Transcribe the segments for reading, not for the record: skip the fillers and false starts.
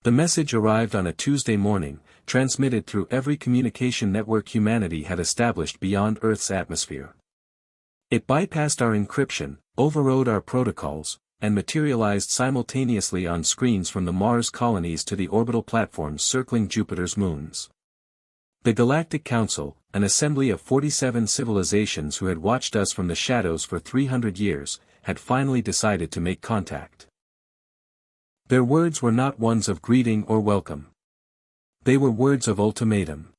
The message arrived on a Tuesday morning, transmitted through every communication network humanity had established beyond Earth's atmosphere. It bypassed our encryption, overrode our protocols, and materialized simultaneously on screens from the Mars colonies to the orbital platforms circling Jupiter's moons. The Galactic Council, an assembly of 47 civilizations who had watched us from the shadows for 300 years, had finally decided to make contact. Their words were not ones of greeting or welcome. They were words of ultimatum.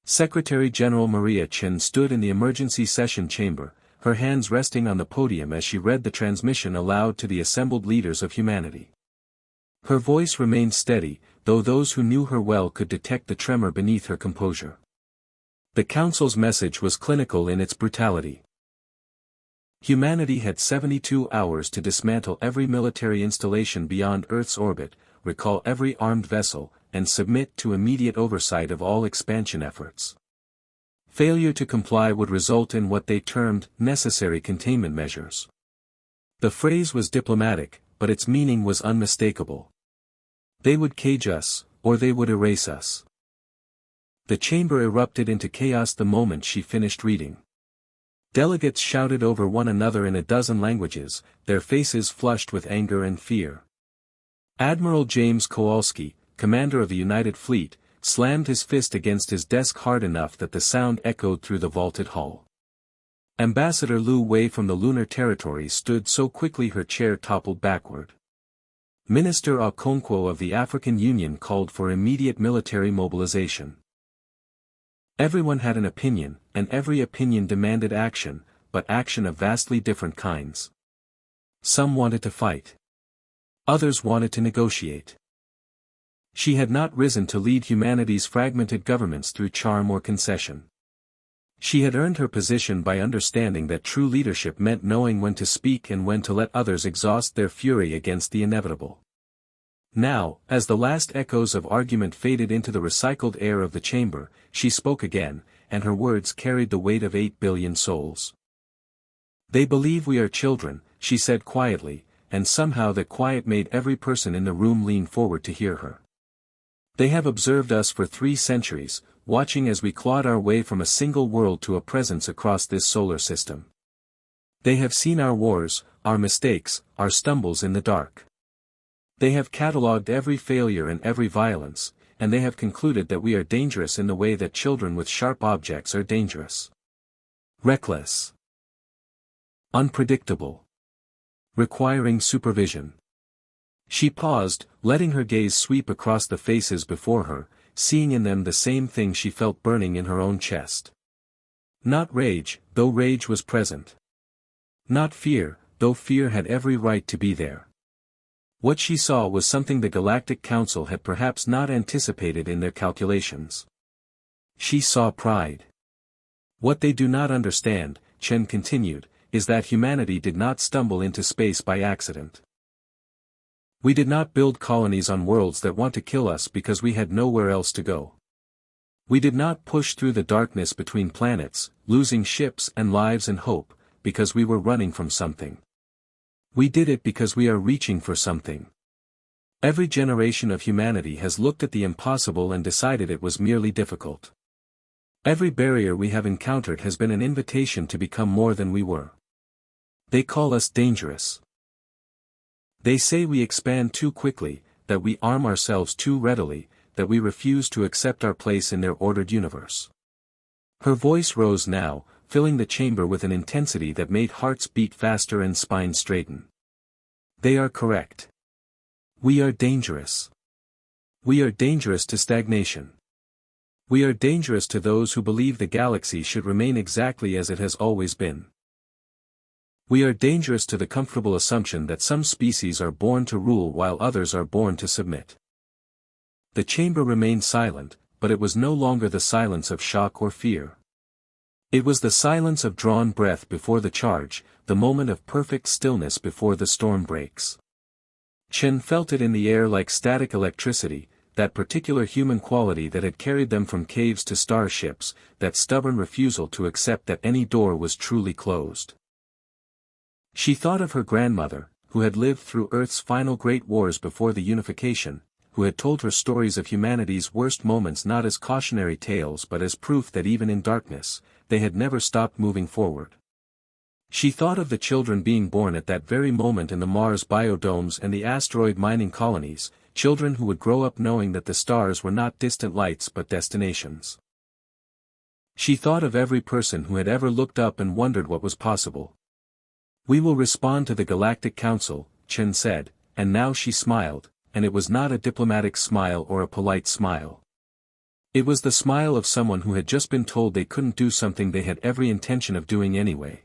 Secretary General Maria Chin stood in the emergency session chamber, her hands resting on the podium as she read the transmission aloud to the assembled leaders of humanity. Her voice remained steady, though those who knew her well could detect the tremor beneath her composure. The Council's message was clinical in its brutality. Humanity had 72 hours to dismantle every military installation beyond Earth's orbit, recall every armed vessel, and submit to immediate oversight of all expansion efforts. Failure to comply would result in what they termed necessary containment measures. The phrase was diplomatic, but its meaning was unmistakable. They would cage us, or they would erase us. The chamber erupted into chaos the moment she finished reading. Delegates shouted over one another in a dozen languages, their faces flushed with anger and fear. Admiral James Kowalski, commander of the United Fleet, slammed his fist against his desk hard enough that the sound echoed through the vaulted hall. Ambassador Lu Wei from the lunar territory stood so quickly her chair toppled backward. Minister Okonkwo of the African Union called for immediate military mobilization. Everyone had an opinion, and every opinion demanded action, but action of vastly different kinds. Some wanted to fight. Others wanted to negotiate. She had not risen to lead humanity's fragmented governments through charm or concession. She had earned her position by understanding that true leadership meant knowing when to speak and when to let others exhaust their fury against the inevitable. Now, as the last echoes of argument faded into the recycled air of the chamber, she spoke again, and her words carried the weight of 8 billion souls. They believe we are children, she said quietly, and somehow that quiet made every person in the room lean forward to hear her. They have observed us for 3 centuries, watching as we clawed our way from a single world to a presence across this solar system. They have seen our wars, our mistakes, our stumbles in the dark. They have catalogued every failure and every violence, and they have concluded that we are dangerous in the way that children with sharp objects are dangerous. Reckless. Unpredictable. Requiring supervision. She paused, letting her gaze sweep across the faces before her, seeing in them the same thing she felt burning in her own chest. Not rage, though rage was present. Not fear, though fear had every right to be there. What she saw was something the Galactic Council had perhaps not anticipated in their calculations. She saw pride. What they do not understand, Chen continued, is that humanity did not stumble into space by accident. We did not build colonies on worlds that want to kill us because we had nowhere else to go. We did not push through the darkness between planets, losing ships and lives and hope, because we were running from something. We did it because we are reaching for something. Every generation of humanity has looked at the impossible and decided it was merely difficult. Every barrier we have encountered has been an invitation to become more than we were. They call us dangerous. They say we expand too quickly, that we arm ourselves too readily, that we refuse to accept our place in their ordered universe. Her voice rose now, filling the chamber with an intensity that made hearts beat faster and spines straighten. They are correct. We are dangerous. We are dangerous to stagnation. We are dangerous to those who believe the galaxy should remain exactly as it has always been. We are dangerous to the comfortable assumption that some species are born to rule while others are born to submit. The chamber remained silent, but it was no longer the silence of shock or fear. It was the silence of drawn breath before the charge, the moment of perfect stillness before the storm breaks. Chen felt it in the air like static electricity, that particular human quality that had carried them from caves to starships, that stubborn refusal to accept that any door was truly closed. She thought of her grandmother, who had lived through Earth's final great wars before the unification, who had told her stories of humanity's worst moments not as cautionary tales but as proof that even in darkness, they had never stopped moving forward. She thought of the children being born at that very moment in the Mars biodomes and the asteroid mining colonies, children who would grow up knowing that the stars were not distant lights but destinations. She thought of every person who had ever looked up and wondered what was possible. "We will respond to the Galactic Council," Chen said, and now she smiled, and it was not a diplomatic smile or a polite smile. It was the smile of someone who had just been told they couldn't do something they had every intention of doing anyway.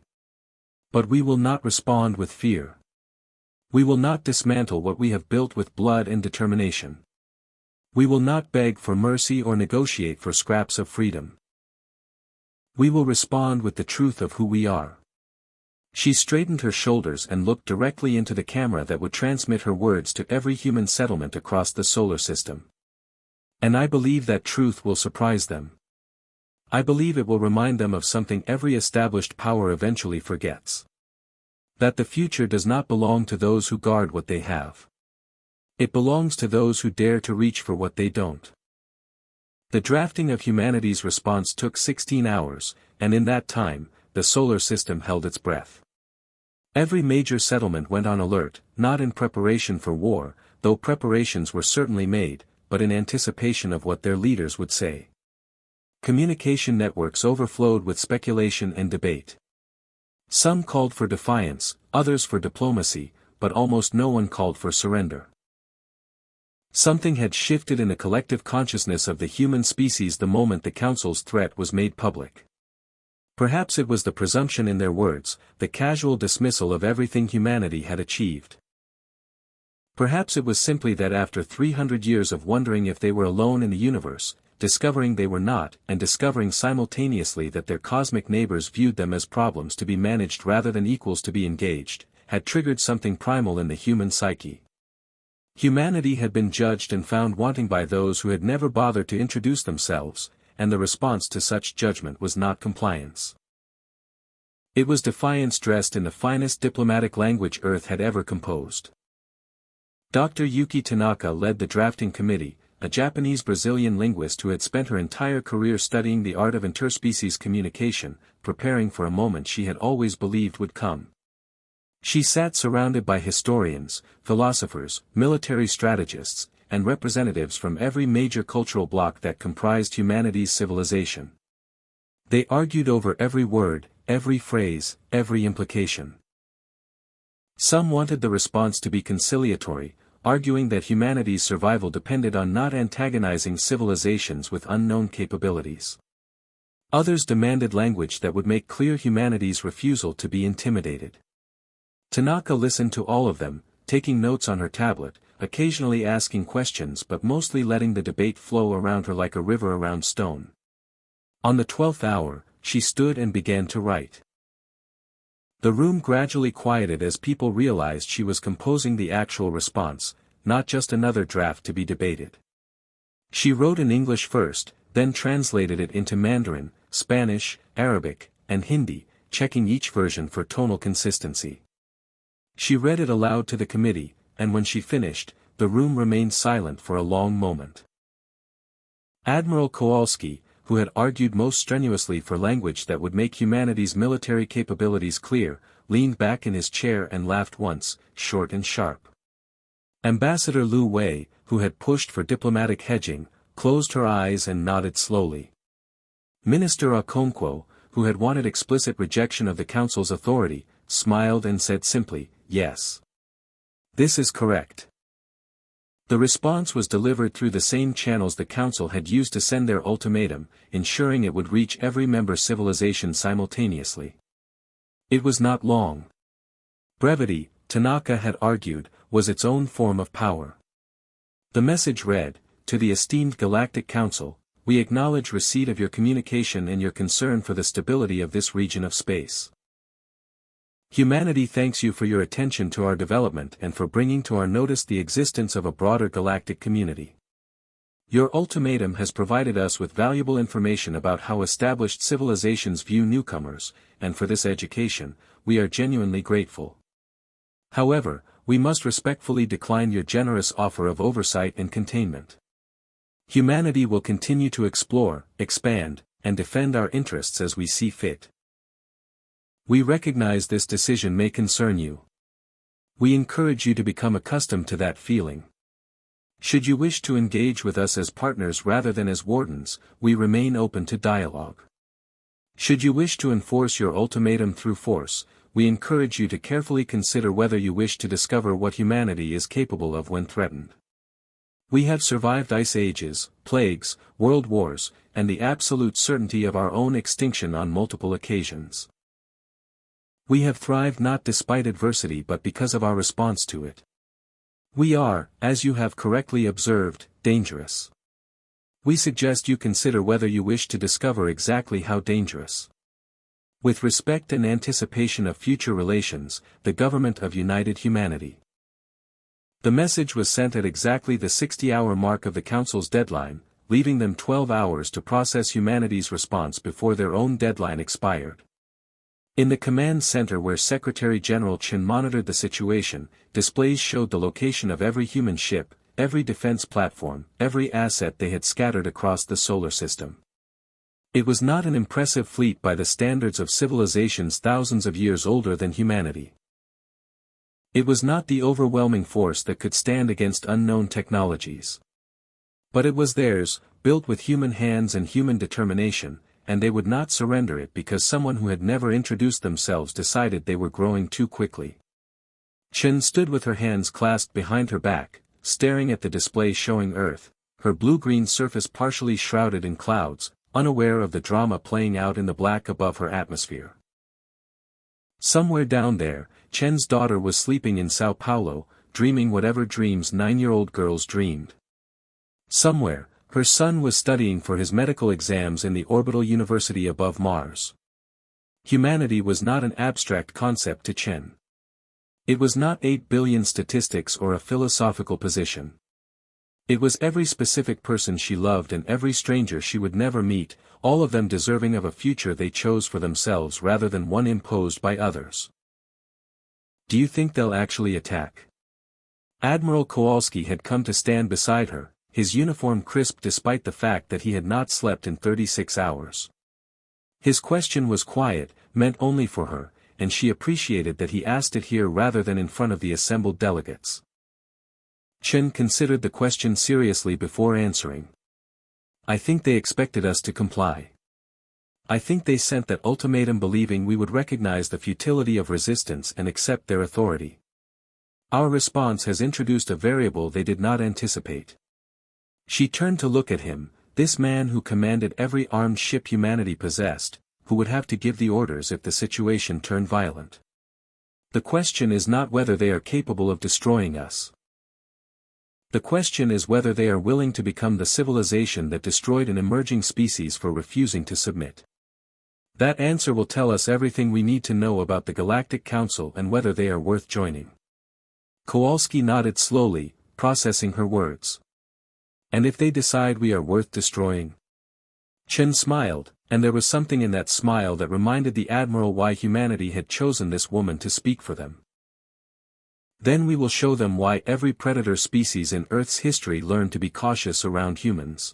"But we will not respond with fear. We will not dismantle what we have built with blood and determination. We will not beg for mercy or negotiate for scraps of freedom. We will respond with the truth of who we are." She straightened her shoulders and looked directly into the camera that would transmit her words to every human settlement across the solar system. "And I believe that truth will surprise them. I believe it will remind them of something every established power eventually forgets. That the future does not belong to those who guard what they have. It belongs to those who dare to reach for what they don't." The drafting of humanity's response took 16 hours, and in that time, the solar system held its breath. Every major settlement went on alert, not in preparation for war, though preparations were certainly made, but in anticipation of what their leaders would say. Communication networks overflowed with speculation and debate. Some called for defiance, others for diplomacy, but almost no one called for surrender. Something had shifted in the collective consciousness of the human species the moment the Council's threat was made public. Perhaps it was the presumption in their words, the casual dismissal of everything humanity had achieved. Perhaps it was simply that after 300 years of wondering if they were alone in the universe, discovering they were not, and discovering simultaneously that their cosmic neighbors viewed them as problems to be managed rather than equals to be engaged, had triggered something primal in the human psyche. Humanity had been judged and found wanting by those who had never bothered to introduce themselves, and the response to such judgment was not compliance. It was defiance dressed in the finest diplomatic language Earth had ever composed. Dr. Yuki Tanaka led the drafting committee, a Japanese-Brazilian linguist who had spent her entire career studying the art of interspecies communication, preparing for a moment she had always believed would come. She sat surrounded by historians, philosophers, military strategists, and representatives from every major cultural bloc that comprised humanity's civilization. They argued over every word, every phrase, every implication. Some wanted the response to be conciliatory, arguing that humanity's survival depended on not antagonizing civilizations with unknown capabilities. Others demanded language that would make clear humanity's refusal to be intimidated. Tanaka listened to all of them, taking notes on her tablet, occasionally asking questions but mostly letting the debate flow around her like a river around stone. On the 12th hour, she stood and began to write. The room gradually quieted as people realized she was composing the actual response, not just another draft to be debated. She wrote in English first, then translated it into Mandarin, Spanish, Arabic, and Hindi, checking each version for tonal consistency. She read it aloud to the committee, and when she finished, the room remained silent for a long moment. Admiral Kowalski, who had argued most strenuously for language that would make humanity's military capabilities clear, leaned back in his chair and laughed once, short and sharp. Ambassador Liu Wei, who had pushed for diplomatic hedging, closed her eyes and nodded slowly. Minister Okonkwo, who had wanted explicit rejection of the Council's authority, smiled and said simply, "Yes. This is correct." The response was delivered through the same channels the Council had used to send their ultimatum, ensuring it would reach every member civilization simultaneously. It was not long. Brevity, Tanaka had argued, was its own form of power. The message read, "To the esteemed Galactic Council, we acknowledge receipt of your communication and your concern for the stability of this region of space. Humanity thanks you for your attention to our development and for bringing to our notice the existence of a broader galactic community. Your ultimatum has provided us with valuable information about how established civilizations view newcomers, and for this education, we are genuinely grateful. However, we must respectfully decline your generous offer of oversight and containment. Humanity will continue to explore, expand, and defend our interests as we see fit. We recognize this decision may concern you. We encourage you to become accustomed to that feeling. Should you wish to engage with us as partners rather than as wardens, we remain open to dialogue. Should you wish to enforce your ultimatum through force, we encourage you to carefully consider whether you wish to discover what humanity is capable of when threatened. We have survived ice ages, plagues, world wars, and the absolute certainty of our own extinction on multiple occasions. We have thrived not despite adversity but because of our response to it. We are, as you have correctly observed, dangerous. We suggest you consider whether you wish to discover exactly how dangerous. With respect and anticipation of future relations, the Government of United Humanity. The message was sent at exactly the 60-hour mark of the Council's deadline, leaving them 12 hours to process humanity's response before their own deadline expired. In the command center where Secretary General Chen monitored the situation, displays showed the location of every human ship, every defense platform, every asset they had scattered across the solar system. It was not an impressive fleet by the standards of civilizations thousands of years older than humanity. It was not the overwhelming force that could stand against unknown technologies. But it was theirs, built with human hands and human determination, and they would not surrender it because someone who had never introduced themselves decided they were growing too quickly. Chen stood with her hands clasped behind her back, staring at the display showing Earth, her blue-green surface partially shrouded in clouds, unaware of the drama playing out in the black above her atmosphere. Somewhere down there, Chen's daughter was sleeping in Sao Paulo, dreaming whatever dreams 9-year-old girls dreamed. Somewhere, her son was studying for his medical exams in the orbital university above Mars. Humanity was not an abstract concept to Chen. It was not 8 billion statistics or a philosophical position. It was every specific person she loved and every stranger she would never meet, all of them deserving of a future they chose for themselves rather than one imposed by others. Do you think they'll actually attack? Admiral Kowalski had come to stand beside her, his uniform crisp despite the fact that he had not slept in 36 hours. His question was quiet, meant only for her, and she appreciated that he asked it here rather than in front of the assembled delegates. Chen considered the question seriously before answering. I think they expected us to comply. I think they sent that ultimatum believing we would recognize the futility of resistance and accept their authority. Our response has introduced a variable they did not anticipate. She turned to look at him, this man who commanded every armed ship humanity possessed, who would have to give the orders if the situation turned violent. The question is not whether they are capable of destroying us. The question is whether they are willing to become the civilization that destroyed an emerging species for refusing to submit. That answer will tell us everything we need to know about the Galactic Council and whether they are worth joining. Kowalski nodded slowly, processing her words. And if they decide we are worth destroying? Chen smiled, and there was something in that smile that reminded the Admiral why humanity had chosen this woman to speak for them. Then we will show them why every predator species in Earth's history learned to be cautious around humans.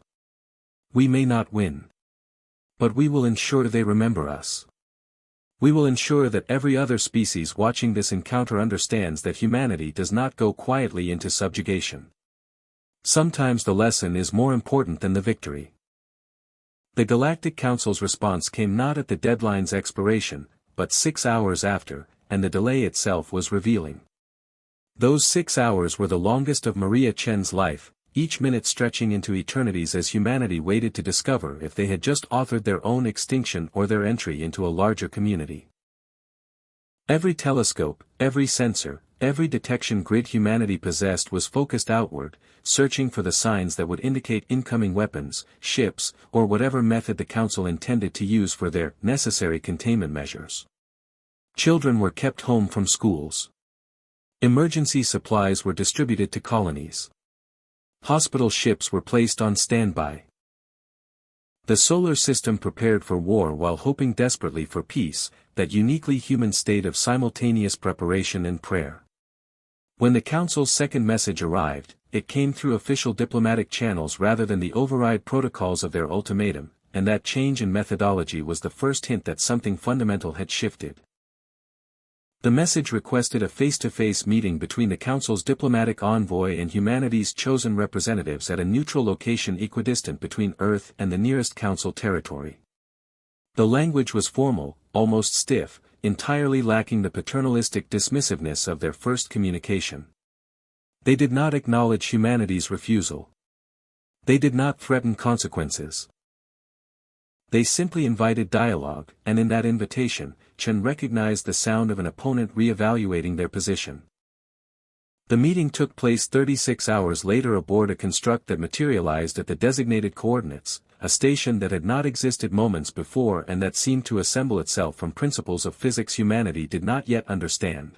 We may not win. But we will ensure they remember us. We will ensure that every other species watching this encounter understands that humanity does not go quietly into subjugation. Sometimes the lesson is more important than the victory. The Galactic Council's response came not at the deadline's expiration, but 6 hours after, and the delay itself was revealing. Those 6 hours were the longest of Maria Chen's life, each minute stretching into eternities as humanity waited to discover if they had just authored their own extinction or their entry into a larger community. Every telescope, every sensor, every detection grid humanity possessed was focused outward, searching for the signs that would indicate incoming weapons, ships, or whatever method the Council intended to use for their necessary containment measures. Children were kept home from schools. Emergency supplies were distributed to colonies. Hospital ships were placed on standby. The solar system prepared for war while hoping desperately for peace, that uniquely human state of simultaneous preparation and prayer. When the Council's second message arrived, it came through official diplomatic channels rather than the override protocols of their ultimatum, and that change in methodology was the first hint that something fundamental had shifted. The message requested a face-to-face meeting between the Council's diplomatic envoy and humanity's chosen representatives at a neutral location equidistant between Earth and the nearest Council territory. The language was formal, almost stiff, entirely lacking the paternalistic dismissiveness of their first communication. They did not acknowledge humanity's refusal. They did not threaten consequences. They simply invited dialogue, and in that invitation, Chen recognized the sound of an opponent re-evaluating their position. The meeting took place 36 hours later aboard a construct that materialized at the designated coordinates, a station that had not existed moments before and that seemed to assemble itself from principles of physics humanity did not yet understand.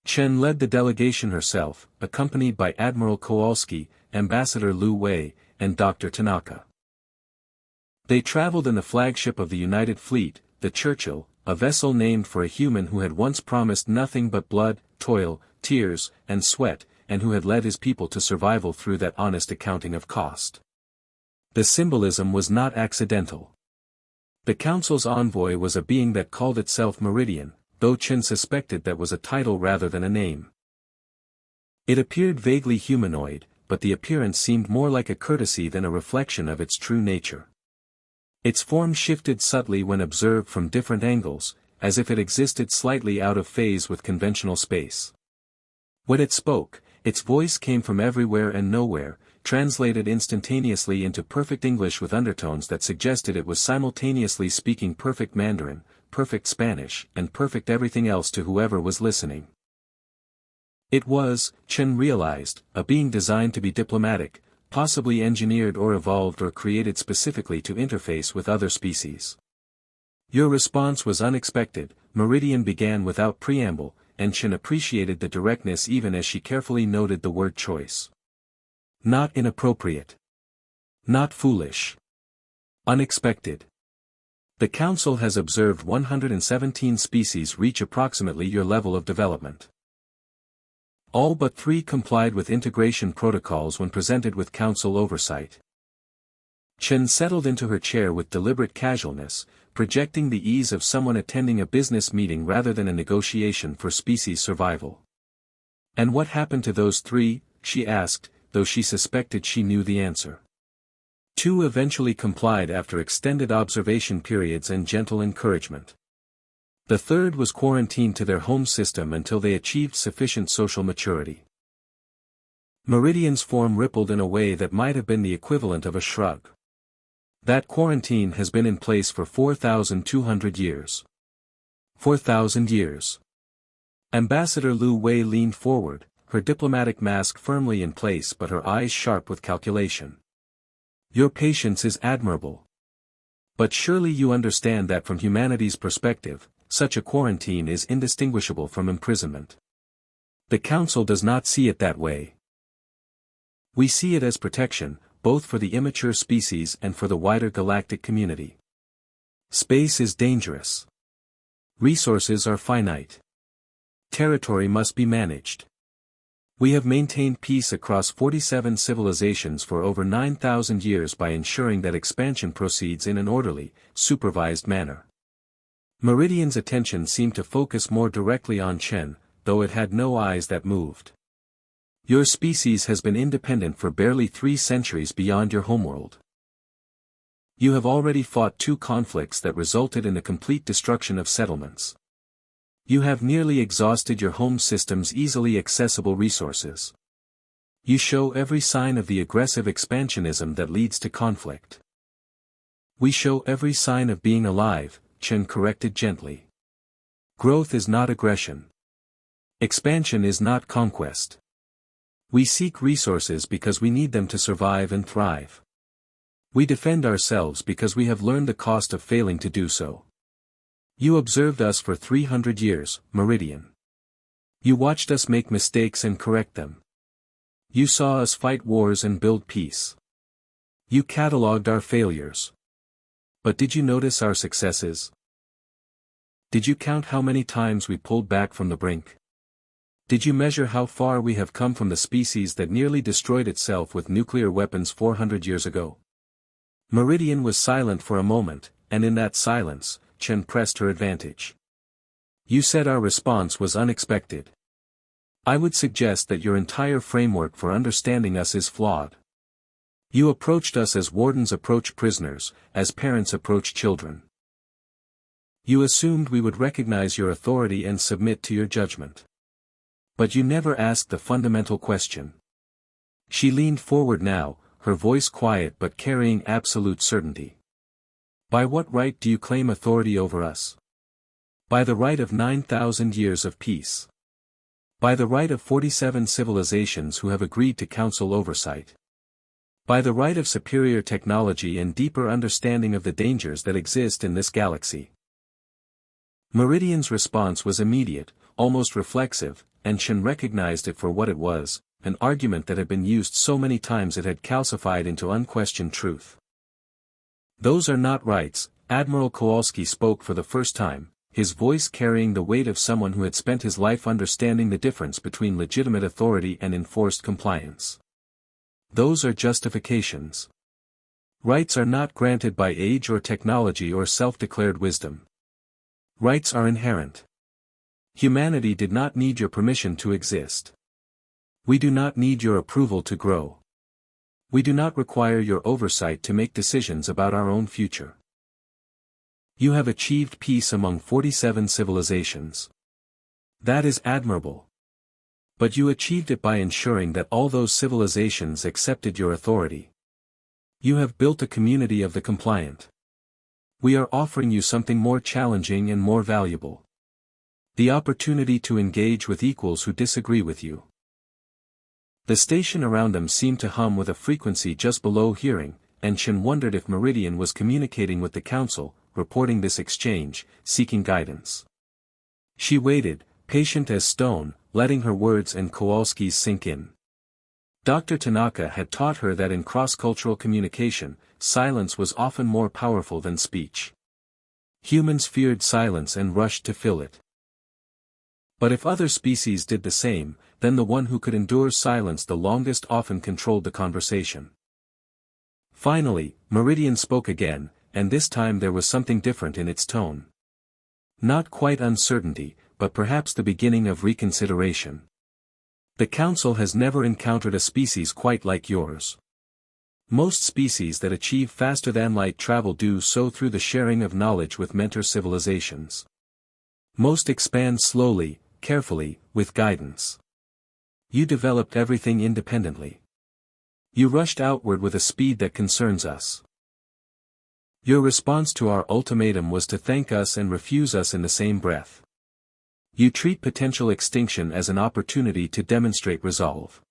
Chen led the delegation herself, accompanied by Admiral Kowalski, Ambassador Liu Wei, and Dr. Tanaka. They traveled in the flagship of the United Fleet, the Churchill, a vessel named for a human who had once promised nothing but blood, toil, tears, and sweat, and who had led his people to survival through that honest accounting of cost. The symbolism was not accidental. The Council's envoy was a being that called itself Meridian, though Chen suspected that was a title rather than a name. It appeared vaguely humanoid, but the appearance seemed more like a courtesy than a reflection of its true nature. Its form shifted subtly when observed from different angles, as if it existed slightly out of phase with conventional space. When it spoke, its voice came from everywhere and nowhere, translated instantaneously into perfect English with undertones that suggested it was simultaneously speaking perfect Mandarin, perfect Spanish, and perfect everything else to whoever was listening. It was, Chen realized, a being designed to be diplomatic, possibly engineered or evolved or created specifically to interface with other species. Your response was unexpected, Meridian began without preamble, and Chen appreciated the directness even as she carefully noted the word choice. Not inappropriate. Not foolish. Unexpected. The Council has observed 117 species reach approximately your level of development. All but 3 complied with integration protocols when presented with Council oversight. Chen settled into her chair with deliberate casualness, projecting the ease of someone attending a business meeting rather than a negotiation for species survival. And what happened to those 3, she asked, though she suspected she knew the answer. 2 eventually complied after extended observation periods and gentle encouragement. The 3rd was quarantined to their home system until they achieved sufficient social maturity. Meridian's form rippled in a way that might have been the equivalent of a shrug. That quarantine has been in place for 4,200 years. 4,000 years. Ambassador Liu Wei leaned forward, her diplomatic mask firmly in place but her eyes sharp with calculation. Your patience is admirable. But surely you understand that from humanity's perspective, such a quarantine is indistinguishable from imprisonment. The Council does not see it that way. We see it as protection, both for the immature species and for the wider galactic community. Space is dangerous. Resources are finite. Territory must be managed. We have maintained peace across 47 civilizations for over 9,000 years by ensuring that expansion proceeds in an orderly, supervised manner. Meridian's attention seemed to focus more directly on Chen, though it had no eyes that moved. Your species has been independent for barely 3 centuries beyond your homeworld. You have already fought 2 conflicts that resulted in the complete destruction of settlements. You have nearly exhausted your home system's easily accessible resources. You show every sign of the aggressive expansionism that leads to conflict. We show every sign of being alive, Chen corrected gently. Growth is not aggression. Expansion is not conquest. We seek resources because we need them to survive and thrive. We defend ourselves because we have learned the cost of failing to do so. You observed us for 300 years, Meridian. You watched us make mistakes and correct them. You saw us fight wars and build peace. You catalogued our failures. But did you notice our successes? Did you count how many times we pulled back from the brink? Did you measure how far we have come from the species that nearly destroyed itself with nuclear weapons 400 years ago? Meridian was silent for a moment, and in that silence, Chen pressed her advantage. You said our response was unexpected. I would suggest that your entire framework for understanding us is flawed. You approached us as wardens approach prisoners, as parents approach children. You assumed we would recognize your authority and submit to your judgment. But you never asked the fundamental question. She leaned forward now, her voice quiet but carrying absolute certainty. By what right do you claim authority over us? By the right of 9,000 years of peace. By the right of 47 civilizations who have agreed to council oversight. By the right of superior technology and deeper understanding of the dangers that exist in this galaxy. Meridian's response was immediate, almost reflexive, and Chen recognized it for what it was, an argument that had been used so many times it had calcified into unquestioned truth. Those are not rights. Admiral Kowalski spoke for the first time, his voice carrying the weight of someone who had spent his life understanding the difference between legitimate authority and enforced compliance. Those are justifications. Rights are not granted by age or technology or self-declared wisdom. Rights are inherent. Humanity did not need your permission to exist. We do not need your approval to grow. We do not require your oversight to make decisions about our own future. You have achieved peace among 47 civilizations. That is admirable. But you achieved it by ensuring that all those civilizations accepted your authority. You have built a community of the compliant. We are offering you something more challenging and more valuable. The opportunity to engage with equals who disagree with you. The station around them seemed to hum with a frequency just below hearing, and Chen wondered if Meridian was communicating with the council, reporting this exchange, seeking guidance. She waited, patient as stone, letting her words and Kowalski's sink in. Dr. Tanaka had taught her that in cross-cultural communication, silence was often more powerful than speech. Humans feared silence and rushed to fill it. But if other species did the same, then the one who could endure silence the longest often controlled the conversation. Finally, Meridian spoke again, and this time there was something different in its tone. Not quite uncertainty, but perhaps the beginning of reconsideration. The Council has never encountered a species quite like yours. Most species that achieve faster-than-light travel do so through the sharing of knowledge with mentor civilizations. Most expand slowly, carefully, with guidance. You developed everything independently. You rushed outward with a speed that concerns us. Your response to our ultimatum was to thank us and refuse us in the same breath. You treat potential extinction as an opportunity to demonstrate resolve.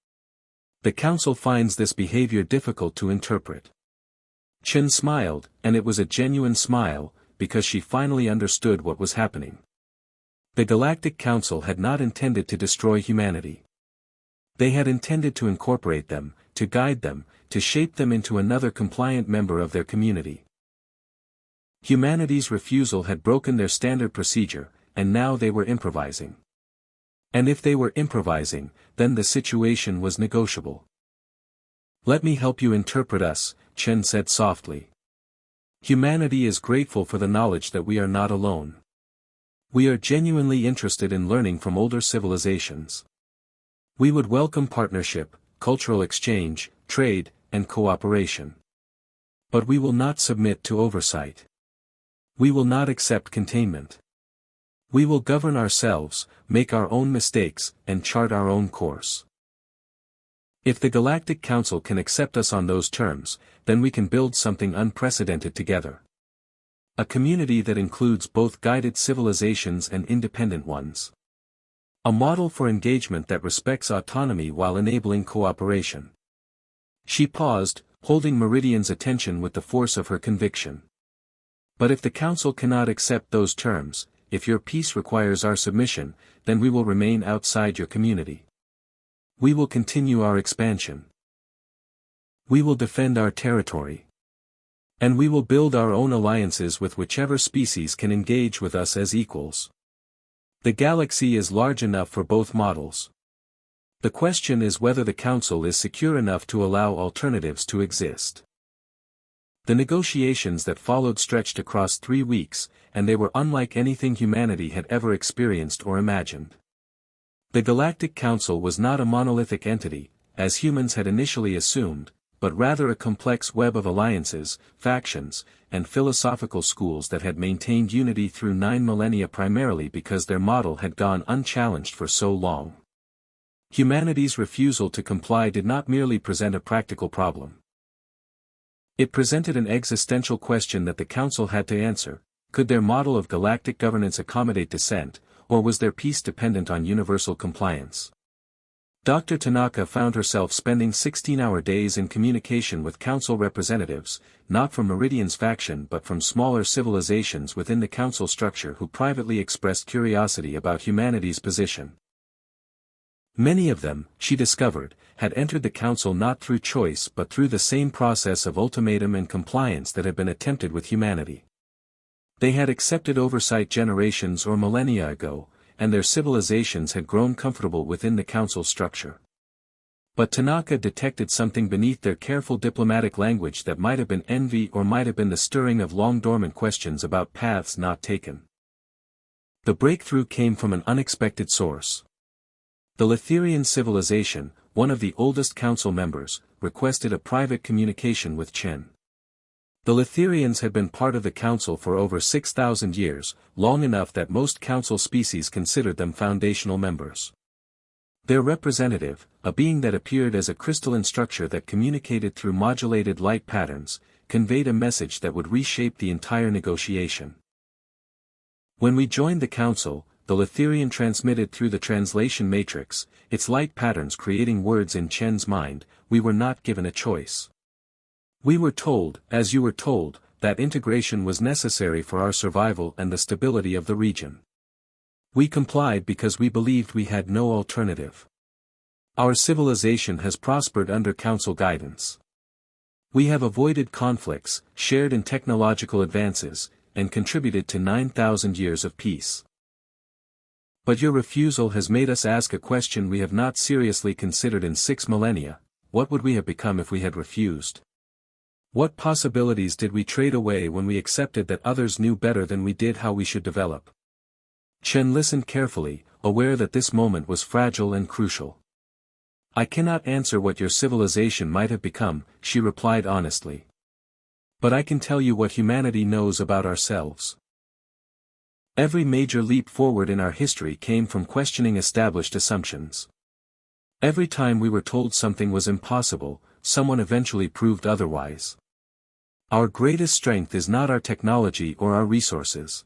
The Council finds this behavior difficult to interpret. Chen smiled, and it was a genuine smile, because she finally understood what was happening. The Galactic Council had not intended to destroy humanity. They had intended to incorporate them, to guide them, to shape them into another compliant member of their community. Humanity's refusal had broken their standard procedure, and now they were improvising. And if they were improvising, then the situation was negotiable. Let me help you interpret us, Chen said softly. Humanity is grateful for the knowledge that we are not alone. We are genuinely interested in learning from older civilizations. We would welcome partnership, cultural exchange, trade, and cooperation. But we will not submit to oversight. We will not accept containment. We will govern ourselves, make our own mistakes, and chart our own course. If the Galactic Council can accept us on those terms, then we can build something unprecedented together. A community that includes both guided civilizations and independent ones. A model for engagement that respects autonomy while enabling cooperation. She paused, holding Meridian's attention with the force of her conviction. But if the Council cannot accept those terms, if your peace requires our submission, then we will remain outside your community. We will continue our expansion. We will defend our territory. And we will build our own alliances with whichever species can engage with us as equals. The galaxy is large enough for both models. The question is whether the Council is secure enough to allow alternatives to exist. The negotiations that followed stretched across 3 weeks, and they were unlike anything humanity had ever experienced or imagined. The Galactic Council was not a monolithic entity, as humans had initially assumed, but rather a complex web of alliances, factions, and philosophical schools that had maintained unity through 9 millennia primarily because their model had gone unchallenged for so long. Humanity's refusal to comply did not merely present a practical problem. It presented an existential question that the Council had to answer: could their model of galactic governance accommodate dissent, or was their peace dependent on universal compliance? Dr. Tanaka found herself spending 16-hour days in communication with Council representatives, not from Meridian's faction but from smaller civilizations within the Council structure who privately expressed curiosity about humanity's position. Many of them, she discovered, had entered the Council not through choice but through the same process of ultimatum and compliance that had been attempted with humanity. They had accepted oversight generations or millennia ago, and their civilizations had grown comfortable within the Council structure. But Tanaka detected something beneath their careful diplomatic language that might have been envy or might have been the stirring of long-dormant questions about paths not taken. The breakthrough came from an unexpected source. The Letherian civilization, one of the oldest Council members, requested a private communication with Chen. The Letherians had been part of the Council for over 6,000 years, long enough that most Council species considered them foundational members. Their representative, a being that appeared as a crystalline structure that communicated through modulated light patterns, conveyed a message that would reshape the entire negotiation. When we joined the Council, the Letherian transmitted through the translation matrix, its light patterns creating words in Chen's mind. We were not given a choice. We were told, as you were told, that integration was necessary for our survival and the stability of the region. We complied because we believed we had no alternative. Our civilization has prospered under Council guidance. We have avoided conflicts, shared in technological advances, and contributed to 9,000 years of peace. But your refusal has made us ask a question we have not seriously considered in 6 millennia: what would we have become if we had refused? What possibilities did we trade away when we accepted that others knew better than we did how we should develop? Chen listened carefully, aware that this moment was fragile and crucial. I cannot answer what your civilization might have become, she replied honestly. But I can tell you what humanity knows about ourselves. Every major leap forward in our history came from questioning established assumptions. Every time we were told something was impossible, someone eventually proved otherwise. Our greatest strength is not our technology or our resources.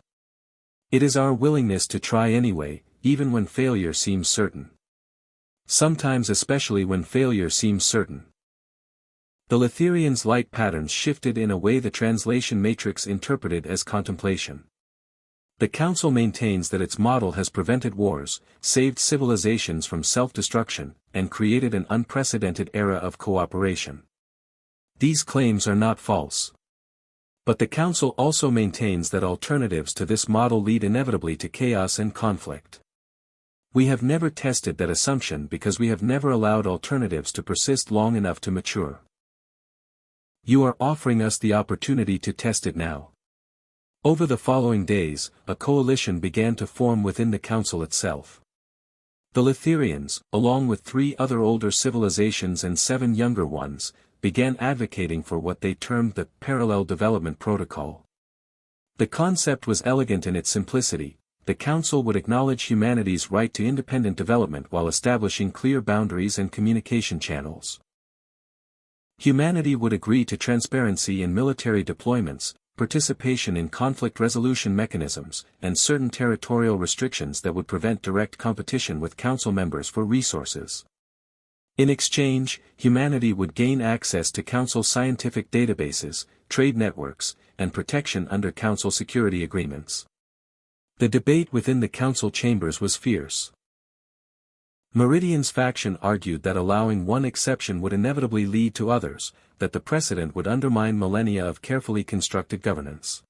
It is our willingness to try anyway, even when failure seems certain. Sometimes especially when failure seems certain. The Letherians' light patterns shifted in a way the translation matrix interpreted as contemplation. The Council maintains that its model has prevented wars, saved civilizations from self-destruction, and created an unprecedented era of cooperation. These claims are not false. But the Council also maintains that alternatives to this model lead inevitably to chaos and conflict. We have never tested that assumption because we have never allowed alternatives to persist long enough to mature. You are offering us the opportunity to test it now. Over the following days, a coalition began to form within the Council itself. The Letherians, along with 3 other older civilizations and 7 younger ones, began advocating for what they termed the Parallel Development Protocol. The concept was elegant in its simplicity: the Council would acknowledge humanity's right to independent development while establishing clear boundaries and communication channels. Humanity would agree to transparency in military deployments, participation in conflict resolution mechanisms, and certain territorial restrictions that would prevent direct competition with Council members for resources. In exchange, humanity would gain access to Council scientific databases, trade networks, and protection under Council security agreements. The debate within the Council chambers was fierce. Meridian's faction argued that allowing one exception would inevitably lead to others, that the precedent would undermine millennia of carefully constructed governance.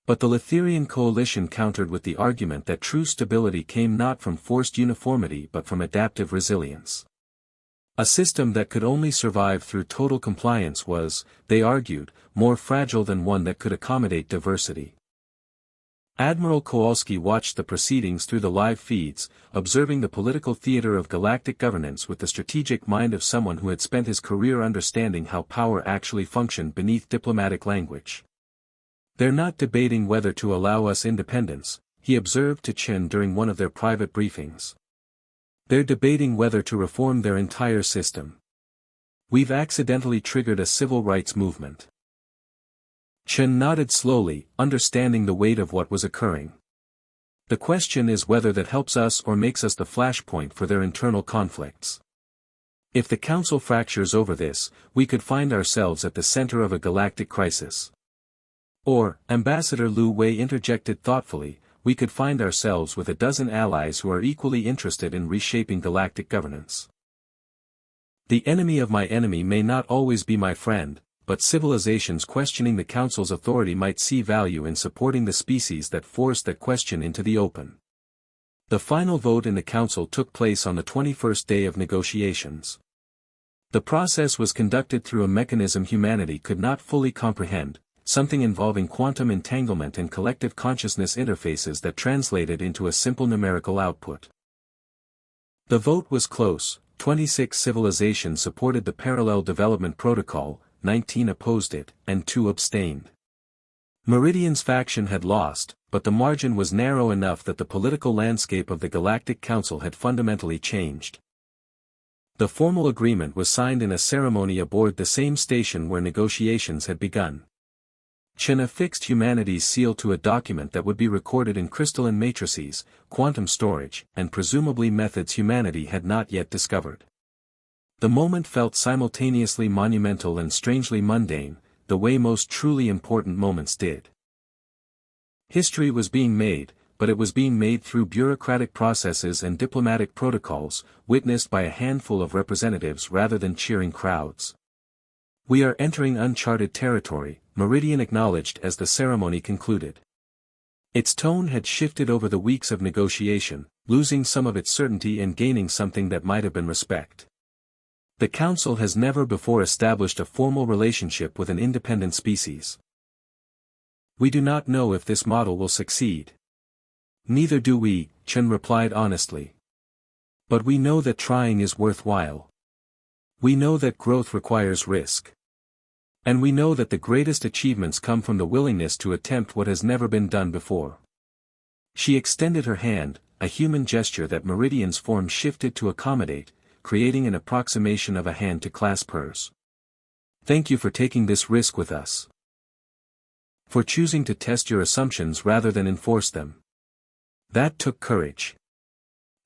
But the Letherian coalition countered with the argument that true stability came not from forced uniformity but from adaptive resilience. A system that could only survive through total compliance was, they argued, more fragile than one that could accommodate diversity. Admiral Kowalski watched the proceedings through the live feeds, observing the political theater of galactic governance with the strategic mind of someone who had spent his career understanding how power actually functioned beneath diplomatic language. "They're not debating whether to allow us independence," he observed to Chen during one of their private briefings. "They're debating whether to reform their entire system. We've accidentally triggered a civil rights movement." Chen nodded slowly, understanding the weight of what was occurring. "The question is whether that helps us or makes us the flashpoint for their internal conflicts. If the Council fractures over this, we could find ourselves at the center of a galactic crisis. Or," Ambassador Lu Wei interjected thoughtfully, "we could find ourselves with a dozen allies who are equally interested in reshaping galactic governance. The enemy of my enemy may not always be my friend, but civilizations questioning the Council's authority might see value in supporting the species that force that question into the open." The final vote in the Council took place on the 21st day of negotiations. The process was conducted through a mechanism humanity could not fully comprehend, something involving quantum entanglement and collective consciousness interfaces that translated into a simple numerical output. The vote was close. 26 civilizations supported the Parallel Development Protocol, 19 opposed it, and 2 abstained. Meridian's faction had lost, but the margin was narrow enough that the political landscape of the Galactic Council had fundamentally changed. The formal agreement was signed in a ceremony aboard the same station where negotiations had begun. Chen affixed humanity's seal to a document that would be recorded in crystalline matrices, quantum storage, and presumably methods humanity had not yet discovered. The moment felt simultaneously monumental and strangely mundane, the way most truly important moments did. History was being made, but it was being made through bureaucratic processes and diplomatic protocols, witnessed by a handful of representatives rather than cheering crowds. "We are entering uncharted territory," Meridian acknowledged as the ceremony concluded. Its tone had shifted over the weeks of negotiation, losing some of its certainty and gaining something that might have been respect. "The Council has never before established a formal relationship with an independent species. We do not know if this model will succeed." "Neither do we," Chen replied honestly. "But we know that trying is worthwhile. We know that growth requires risk. And we know that the greatest achievements come from the willingness to attempt what has never been done before." She extended her hand, a human gesture that Meridian's form shifted to accommodate, creating an approximation of a hand to clasp hers. "Thank you for taking this risk with us. For choosing to test your assumptions rather than enforce them. That took courage.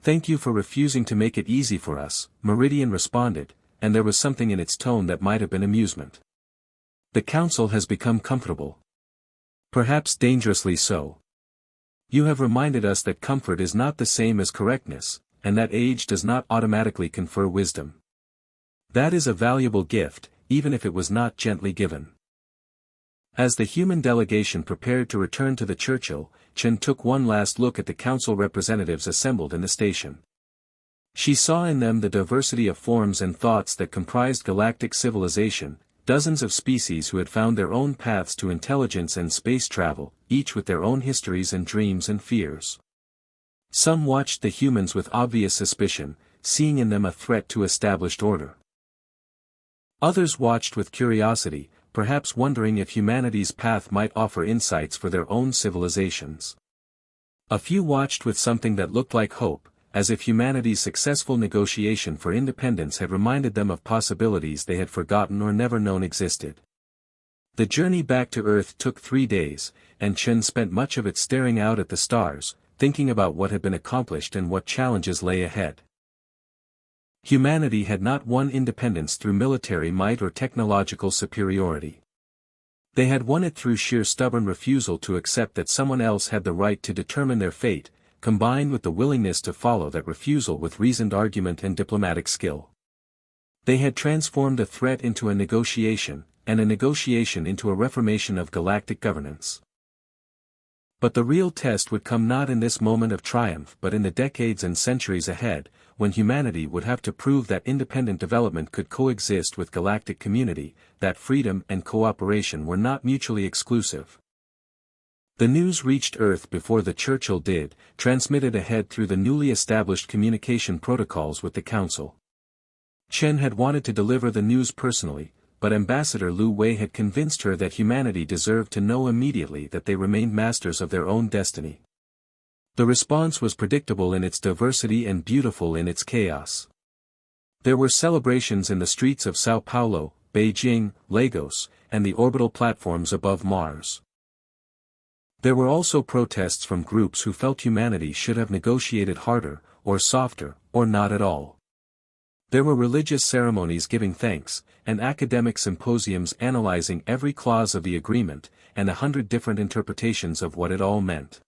Thank you for refusing to make it easy for us," Meridian responded, and there was something in its tone that might have been amusement. "The Council has become comfortable. Perhaps dangerously so. You have reminded us that comfort is not the same as correctness, and that age does not automatically confer wisdom. That is a valuable gift, even if it was not gently given." As the human delegation prepared to return to the Churchill, Chen took one last look at the Council representatives assembled in the station. She saw in them the diversity of forms and thoughts that comprised galactic civilization, dozens of species who had found their own paths to intelligence and space travel, each with their own histories and dreams and fears. Some watched the humans with obvious suspicion, seeing in them a threat to established order. Others watched with curiosity, perhaps wondering if humanity's path might offer insights for their own civilizations. A few watched with something that looked like hope, as if humanity's successful negotiation for independence had reminded them of possibilities they had forgotten or never known existed. The journey back to Earth took 3 days, and Chen spent much of it staring out at the stars, thinking about what had been accomplished and what challenges lay ahead. Humanity had not won independence through military might or technological superiority. They had won it through sheer stubborn refusal to accept that someone else had the right to determine their fate, combined with the willingness to follow that refusal with reasoned argument and diplomatic skill. They had transformed a threat into a negotiation, and a negotiation into a reformation of galactic governance. But the real test would come not in this moment of triumph but in the decades and centuries ahead, when humanity would have to prove that independent development could coexist with galactic community, that freedom and cooperation were not mutually exclusive. The news reached Earth before the Churchill did, transmitted ahead through the newly established communication protocols with the Council. Chen had wanted to deliver the news personally, but Ambassador Lu Wei had convinced her that humanity deserved to know immediately that they remained masters of their own destiny. The response was predictable in its diversity and beautiful in its chaos. There were celebrations in the streets of Sao Paulo, Beijing, Lagos, and the orbital platforms above Mars. There were also protests from groups who felt humanity should have negotiated harder, or softer, or not at all. There were religious ceremonies giving thanks, and academic symposiums analyzing every clause of the agreement, and 100 different interpretations of what it all meant.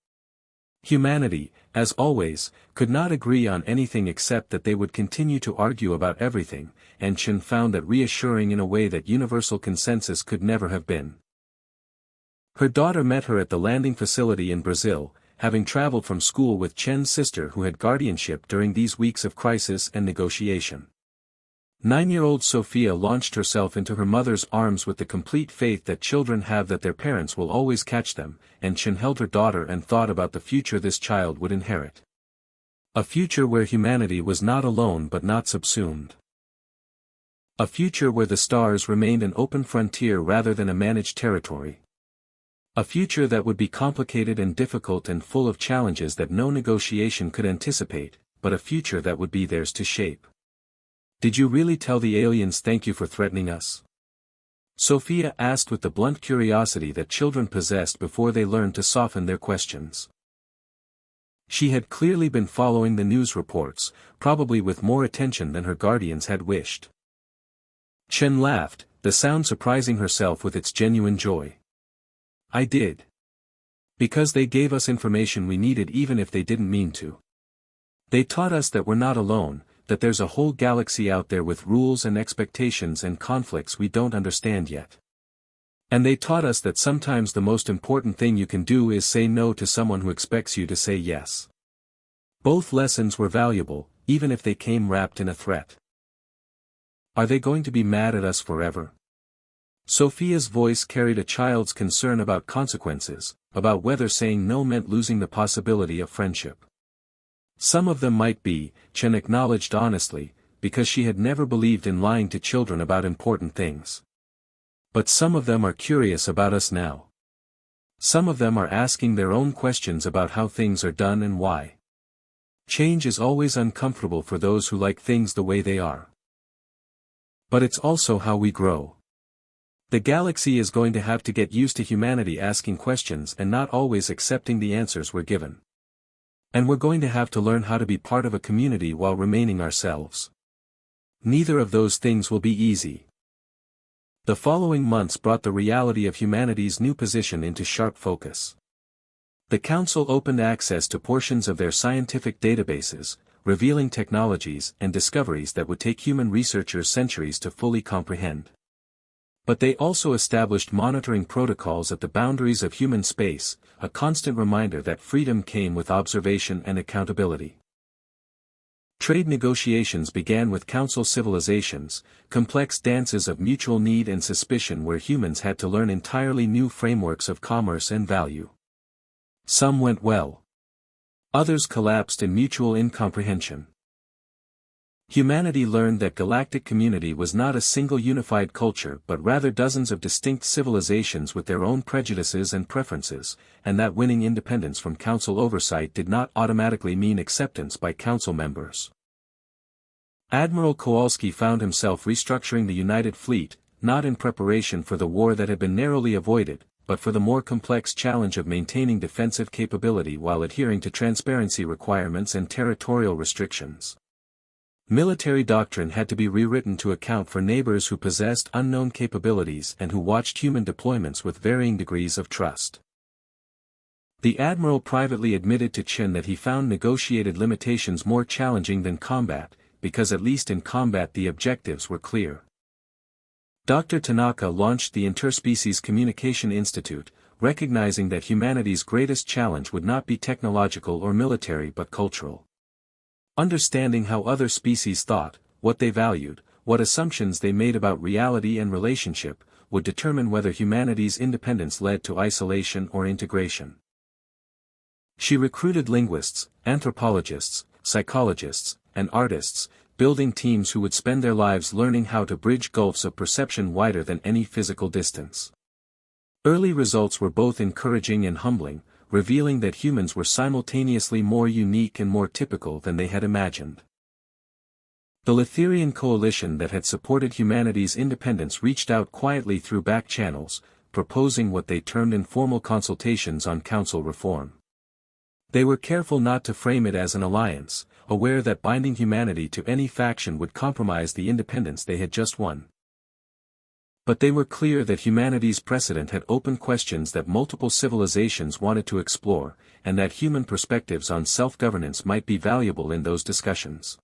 Humanity, as always, could not agree on anything except that they would continue to argue about everything, and Chen found that reassuring in a way that universal consensus could never have been. Her daughter met her at the landing facility in Brazil, having traveled from school with Chen's sister who had guardianship during these weeks of crisis and negotiation. 9-year-old Sophia launched herself into her mother's arms with the complete faith that children have that their parents will always catch them, and Chen held her daughter and thought about the future this child would inherit. A future where humanity was not alone but not subsumed. A future where the stars remained an open frontier rather than a managed territory. A future that would be complicated and difficult and full of challenges that no negotiation could anticipate, but a future that would be theirs to shape. Did you really tell the aliens thank you for threatening us? Sophia asked with the blunt curiosity that children possessed before they learned to soften their questions. She had clearly been following the news reports, probably with more attention than her guardians had wished. Chen laughed, the sound surprising herself with its genuine joy. I did. Because they gave us information we needed even if they didn't mean to. They taught us that we're not alone, that there's a whole galaxy out there with rules and expectations and conflicts we don't understand yet. And they taught us that sometimes the most important thing you can do is say no to someone who expects you to say yes. Both lessons were valuable, even if they came wrapped in a threat. Are they going to be mad at us forever? Sophia's voice carried a child's concern about consequences, about whether saying no meant losing the possibility of friendship. Some of them might be, Chen acknowledged honestly, because she had never believed in lying to children about important things. But some of them are curious about us now. Some of them are asking their own questions about how things are done and why. Change is always uncomfortable for those who like things the way they are. But it's also how we grow. The galaxy is going to have to get used to humanity asking questions and not always accepting the answers we're given. And we're going to have to learn how to be part of a community while remaining ourselves. Neither of those things will be easy. The following months brought the reality of humanity's new position into sharp focus. The Council opened access to portions of their scientific databases, revealing technologies and discoveries that would take human researchers centuries to fully comprehend. But they also established monitoring protocols at the boundaries of human space, a constant reminder that freedom came with observation and accountability. Trade negotiations began with Council civilizations, complex dances of mutual need and suspicion where humans had to learn entirely new frameworks of commerce and value. Some went well. Others collapsed in mutual incomprehension. Humanity learned that galactic community was not a single unified culture but rather dozens of distinct civilizations with their own prejudices and preferences, and that winning independence from Council oversight did not automatically mean acceptance by Council members. Admiral Kowalski found himself restructuring the United Fleet, not in preparation for the war that had been narrowly avoided, but for the more complex challenge of maintaining defensive capability while adhering to transparency requirements and territorial restrictions. Military doctrine had to be rewritten to account for neighbors who possessed unknown capabilities and who watched human deployments with varying degrees of trust. The admiral privately admitted to Chen that he found negotiated limitations more challenging than combat, because at least in combat the objectives were clear. Dr. Tanaka launched the Interspecies Communication Institute, recognizing that humanity's greatest challenge would not be technological or military but cultural. Understanding how other species thought, what they valued, what assumptions they made about reality and relationship, would determine whether humanity's independence led to isolation or integration. She recruited linguists, anthropologists, psychologists, and artists, building teams who would spend their lives learning how to bridge gulfs of perception wider than any physical distance. Early results were both encouraging and humbling, revealing that humans were simultaneously more unique and more typical than they had imagined. The Litherian coalition that had supported humanity's independence reached out quietly through back channels, proposing what they termed informal consultations on council reform. They were careful not to frame it as an alliance, aware that binding humanity to any faction would compromise the independence they had just won. But they were clear that humanity's precedent had opened questions that multiple civilizations wanted to explore, and that human perspectives on self-governance might be valuable in those discussions.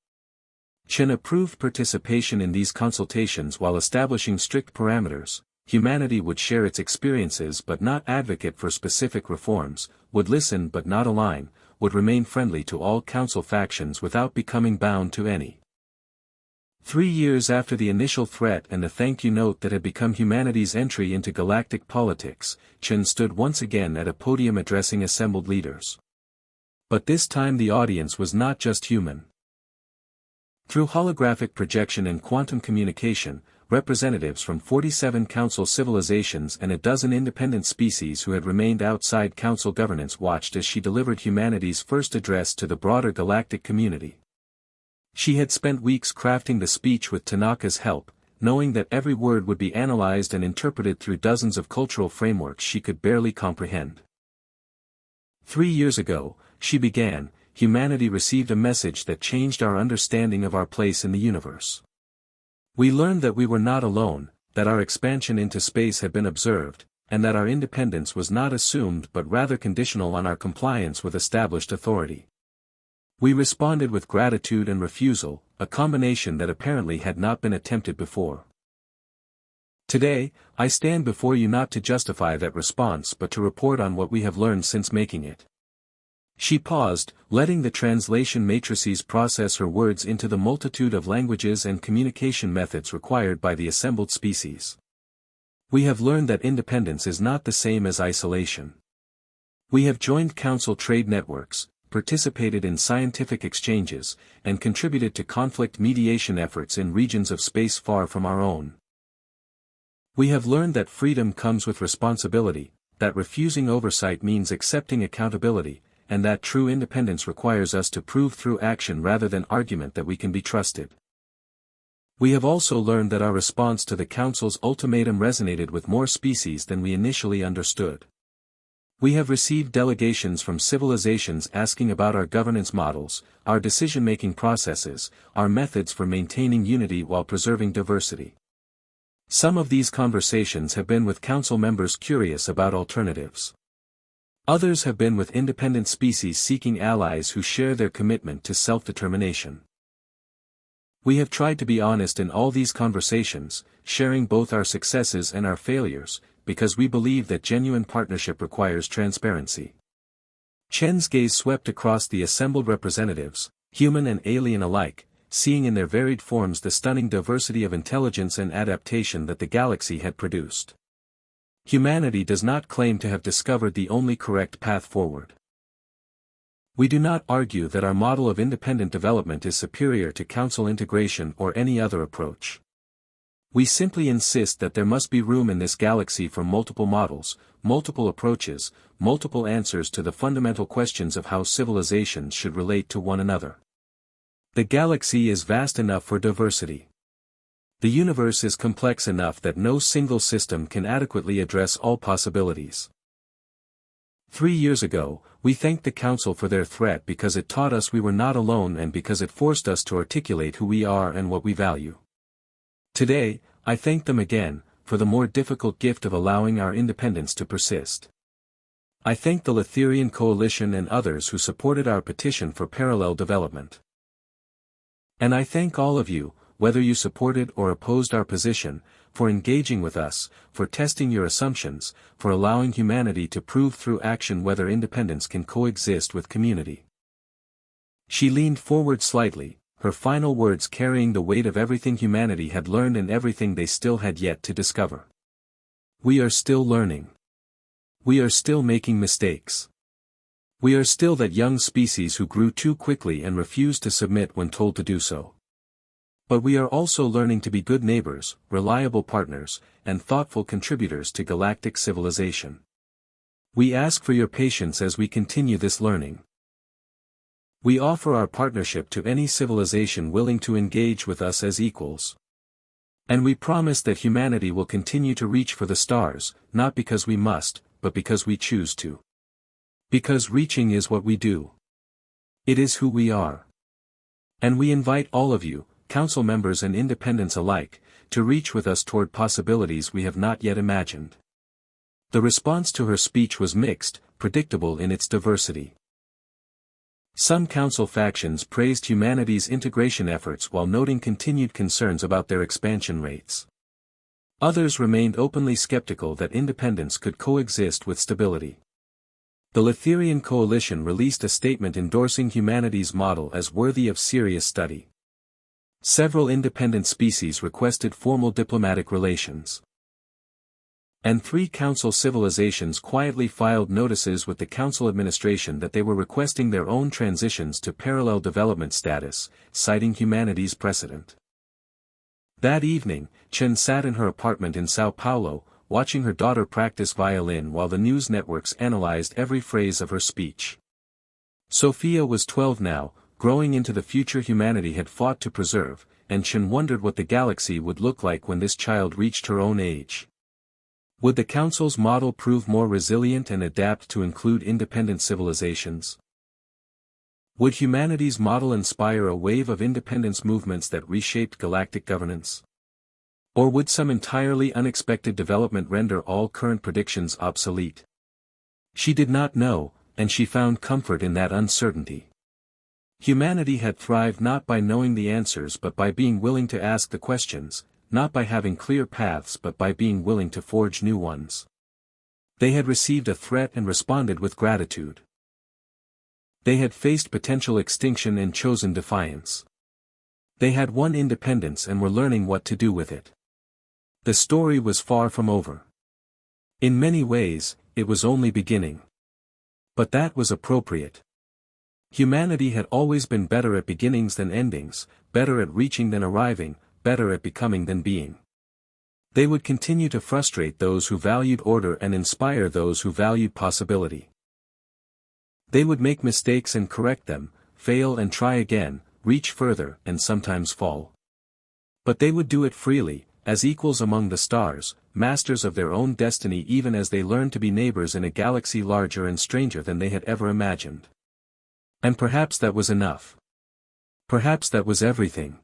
Chen approved participation in these consultations while establishing strict parameters. Humanity would share its experiences but not advocate for specific reforms, would listen but not align, would remain friendly to all council factions without becoming bound to any. 3 years after the initial threat and the thank you note that had become humanity's entry into galactic politics, Chen stood once again at a podium addressing assembled leaders. But this time the audience was not just human. Through holographic projection and quantum communication, representatives from 47 council civilizations and a dozen independent species who had remained outside council governance watched as she delivered humanity's first address to the broader galactic community. She had spent weeks crafting the speech with Tanaka's help, knowing that every word would be analyzed and interpreted through dozens of cultural frameworks she could barely comprehend. 3 years ago, she began, humanity received a message that changed our understanding of our place in the universe. We learned that we were not alone, that our expansion into space had been observed, and that our independence was not assumed but rather conditional on our compliance with established authority. We responded with gratitude and refusal, a combination that apparently had not been attempted before. Today, I stand before you not to justify that response but to report on what we have learned since making it. She paused, letting the translation matrices process her words into the multitude of languages and communication methods required by the assembled species. We have learned that independence is not the same as isolation. We have joined council trade networks, participated in scientific exchanges, and contributed to conflict mediation efforts in regions of space far from our own. We have learned that freedom comes with responsibility, that refusing oversight means accepting accountability, and that true independence requires us to prove through action rather than argument that we can be trusted. We have also learned that our response to the Council's ultimatum resonated with more species than we initially understood. We have received delegations from civilizations asking about our governance models, our decision-making processes, our methods for maintaining unity while preserving diversity. Some of these conversations have been with Council members curious about alternatives. Others have been with independent species seeking allies who share their commitment to self-determination. We have tried to be honest in all these conversations, sharing both our successes and our failures, because we believe that genuine partnership requires transparency. Chen's gaze swept across the assembled representatives, human and alien alike, seeing in their varied forms the stunning diversity of intelligence and adaptation that the galaxy had produced. Humanity does not claim to have discovered the only correct path forward. We do not argue that our model of independent development is superior to council integration or any other approach. We simply insist that there must be room in this galaxy for multiple models, multiple approaches, multiple answers to the fundamental questions of how civilizations should relate to one another. The galaxy is vast enough for diversity. The universe is complex enough that no single system can adequately address all possibilities. 3 years ago, we thanked the Council for their threat because it taught us we were not alone and because it forced us to articulate who we are and what we value. Today, I thank them again, for the more difficult gift of allowing our independence to persist. I thank the Litherian Coalition and others who supported our petition for parallel development. And I thank all of you, whether you supported or opposed our position, for engaging with us, for testing your assumptions, for allowing humanity to prove through action whether independence can coexist with community." She leaned forward slightly, her final words carrying the weight of everything humanity had learned and everything they still had yet to discover. "We are still learning. We are still making mistakes. We are still that young species who grew too quickly and refused to submit when told to do so. But we are also learning to be good neighbors, reliable partners, and thoughtful contributors to galactic civilization. We ask for your patience as we continue this learning. We offer our partnership to any civilization willing to engage with us as equals. And we promise that humanity will continue to reach for the stars, not because we must, but because we choose to. Because reaching is what we do. It is who we are. And we invite all of you, council members and independents alike, to reach with us toward possibilities we have not yet imagined." The response to her speech was mixed, predictable in its diversity. Some council factions praised humanity's integration efforts while noting continued concerns about their expansion rates. Others remained openly skeptical that independence could coexist with stability. The Letherian Coalition released a statement endorsing humanity's model as worthy of serious study. Several independent species requested formal diplomatic relations. And 3 council civilizations quietly filed notices with the council administration that they were requesting their own transitions to parallel development status, citing humanity's precedent. That evening, Chen sat in her apartment in São Paulo, watching her daughter practice violin while the news networks analyzed every phrase of her speech. Sophia was 12 now, growing into the future humanity had fought to preserve, and Chen wondered what the galaxy would look like when this child reached her own age. Would the Council's model prove more resilient and adapt to include independent civilizations? Would humanity's model inspire a wave of independence movements that reshaped galactic governance? Or would some entirely unexpected development render all current predictions obsolete? She did not know, and she found comfort in that uncertainty. Humanity had thrived not by knowing the answers but by being willing to ask the questions, not by having clear paths but by being willing to forge new ones. They had received a threat and responded with gratitude. They had faced potential extinction and chosen defiance. They had won independence and were learning what to do with it. The story was far from over. In many ways, it was only beginning. But that was appropriate. Humanity had always been better at beginnings than endings, better at reaching than arriving, better at becoming than being. They would continue to frustrate those who valued order and inspire those who valued possibility. They would make mistakes and correct them, fail and try again, reach further and sometimes fall. But they would do it freely, as equals among the stars, masters of their own destiny even as they learned to be neighbors in a galaxy larger and stranger than they had ever imagined. And perhaps that was enough. Perhaps that was everything.